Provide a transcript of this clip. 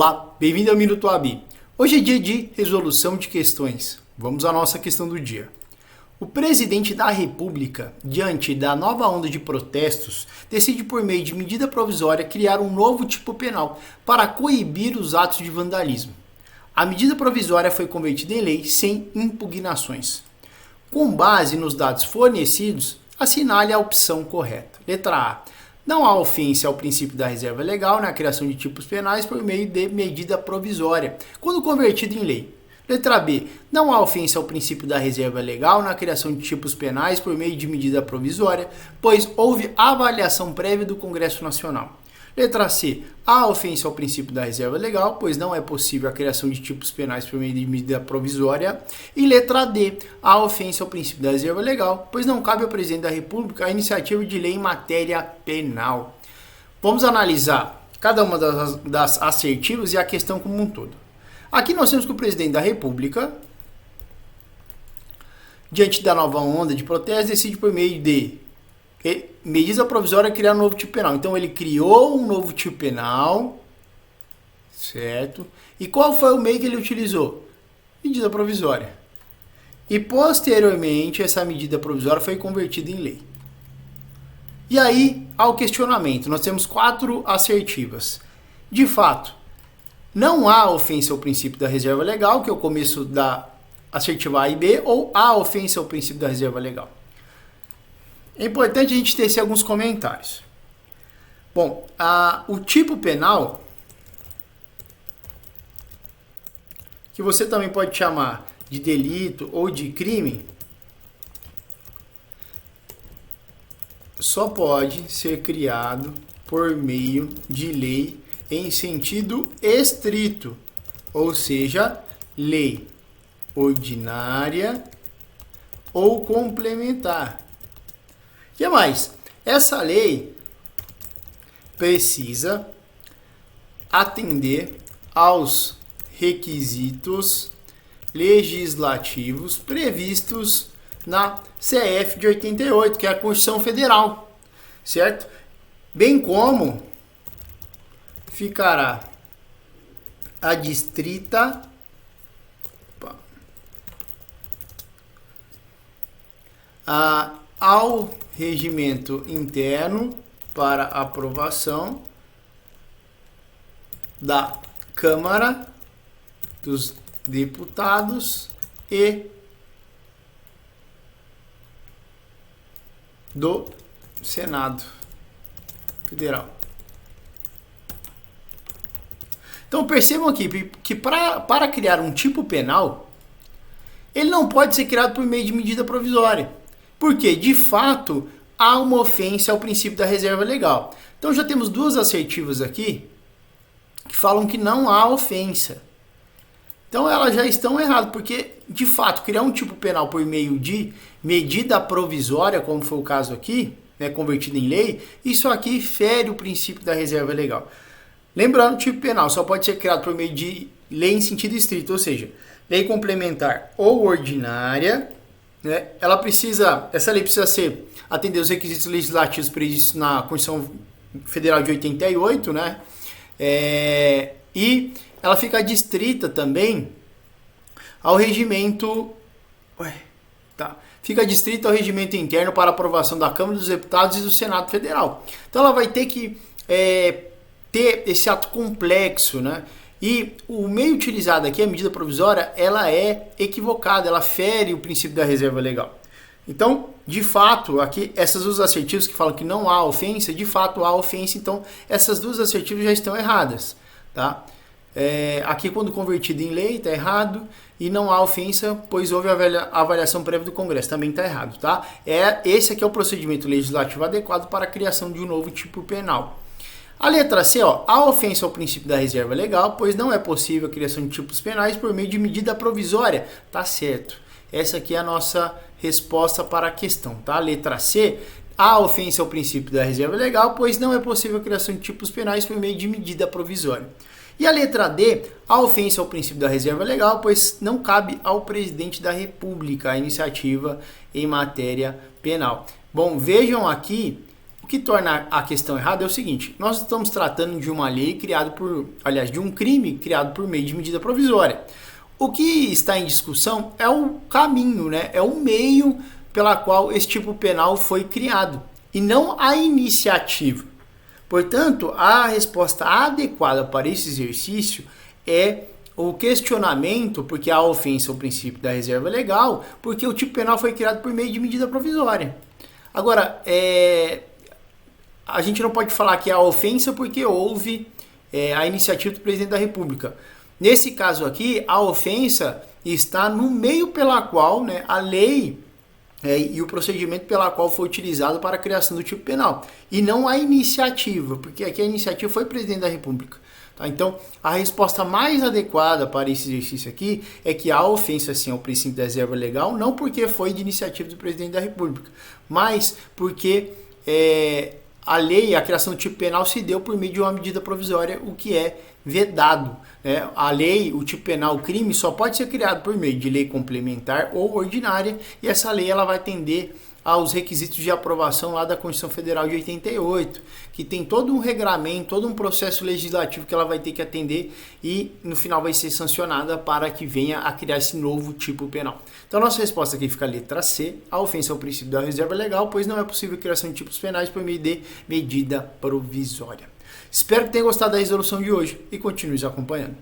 Olá, bem-vindo ao Minuto AB. Hoje é dia de resolução de questões. Vamos à nossa questão do dia. O presidente da República, diante da nova onda de protestos, decide por meio de medida provisória criar um novo tipo penal para coibir os atos de vandalismo. A medida provisória foi convertida em lei sem impugnações. Com base nos dados fornecidos, assinale a opção correta. Letra A. Não há ofensa ao princípio da reserva legal na criação de tipos penais por meio de medida provisória, quando convertido em lei. Letra B. Não há ofensa ao princípio da reserva legal na criação de tipos penais por meio de medida provisória, pois houve avaliação prévia do Congresso Nacional. Letra C. Há ofensa ao princípio da reserva legal, pois não é possível a criação de tipos penais por meio de medida provisória. E letra D. Há ofensa ao princípio da reserva legal, pois não cabe ao presidente da República a iniciativa de lei em matéria penal. Vamos analisar cada uma das assertivas e a questão como um todo. Aqui nós temos que o presidente da República, diante da nova onda de protestos, decide por meio de medida provisória criar um novo tipo penal. Então ele criou um novo tipo penal, certo? E qual foi o meio que ele utilizou? Medida provisória. E posteriormente essa medida provisória foi convertida em lei. E aí, ao questionamento, nós temos 4 assertivas. De fato, não há ofensa ao princípio da reserva legal, que é o começo da assertiva A e B, ou há ofensa ao princípio da reserva legal. É importante a gente tecer alguns comentários. Bom, o tipo penal, que você também pode chamar de delito ou de crime, só pode ser criado por meio de lei em sentido estrito, ou seja, lei ordinária ou complementar. O que mais? Essa lei precisa atender aos requisitos legislativos previstos na CF de 88, que é a Constituição Federal, certo? Bem como ficará adstrita ao regimento interno para aprovação da Câmara dos Deputados e do Senado Federal. Então percebam aqui que para criar um tipo penal, ele não pode ser criado por meio de medida provisória. Porque, de fato, há uma ofensa ao princípio da reserva legal. Então já temos 2 assertivas aqui que falam que não há ofensa. Então elas já estão erradas, porque, de fato, criar um tipo penal por meio de medida provisória, como foi o caso aqui, né, convertido em lei, isso aqui fere o princípio da reserva legal. Lembrando, o tipo penal só pode ser criado por meio de lei em sentido estrito, ou seja, lei complementar ou ordinária, né? Essa lei precisa atender os requisitos legislativos previstos na Constituição Federal de 88, né? E ela fica adstrita também ao regimento. Fica adstrita ao regimento interno para aprovação da Câmara dos Deputados e do Senado Federal. Então ela vai ter que ter esse ato complexo, né? E o meio utilizado aqui, a medida provisória, ela é equivocada, ela fere o princípio da reserva legal. Então, de fato, aqui, essas 2 assertivas que falam que não há ofensa, de fato há ofensa, então essas 2 assertivas já estão erradas, tá? Aqui, quando convertido em lei, está errado, e não há ofensa, pois houve a avaliação prévia do Congresso, também está errado, tá? Esse aqui é o procedimento legislativo adequado para a criação de um novo tipo penal. A letra C, há ofensa ao princípio da reserva legal, pois não é possível a criação de tipos penais por meio de medida provisória. Tá certo. Essa aqui é a nossa resposta para a questão, tá? Letra C, há ofensa ao princípio da reserva legal, pois não é possível a criação de tipos penais por meio de medida provisória. E a letra D, há ofensa ao princípio da reserva legal, pois não cabe ao presidente da República a iniciativa em matéria penal. Bom, vejam aqui que torna a questão errada é o seguinte: nós estamos tratando de uma lei criada de um crime criado por meio de medida provisória. O que está em discussão é o caminho, né? É o meio pela qual esse tipo penal foi criado e não a iniciativa. Portanto, a resposta adequada para esse exercício é o questionamento, porque a ofensa é o princípio da reserva legal, porque o tipo penal foi criado por meio de medida provisória. Agora, a gente não pode falar que é a ofensa porque houve a iniciativa do presidente da República. Nesse caso aqui, a ofensa está no meio pela qual, né, a lei e o procedimento pela qual foi utilizado para a criação do tipo penal, e não a iniciativa, porque aqui a iniciativa foi o presidente da República. Tá? Então, a resposta mais adequada para esse exercício aqui é que a ofensa sim é o princípio da reserva legal, não porque foi de iniciativa do presidente da República, mas porque a lei, a criação do tipo penal se deu por meio de uma medida provisória, o que é vedado. A lei, o tipo penal, o crime, só pode ser criado por meio de lei complementar ou ordinária, e essa lei ela vai atender aos requisitos de aprovação lá da Constituição Federal de 88, que tem todo um regramento, todo um processo legislativo que ela vai ter que atender e no final vai ser sancionada para que venha a criar esse novo tipo penal. Então a nossa resposta aqui fica a letra C, a ofensa é o princípio da reserva legal, pois não é possível a criação de tipos penais por meio de medida provisória. Espero que tenha gostado da resolução de hoje e continue nos acompanhando.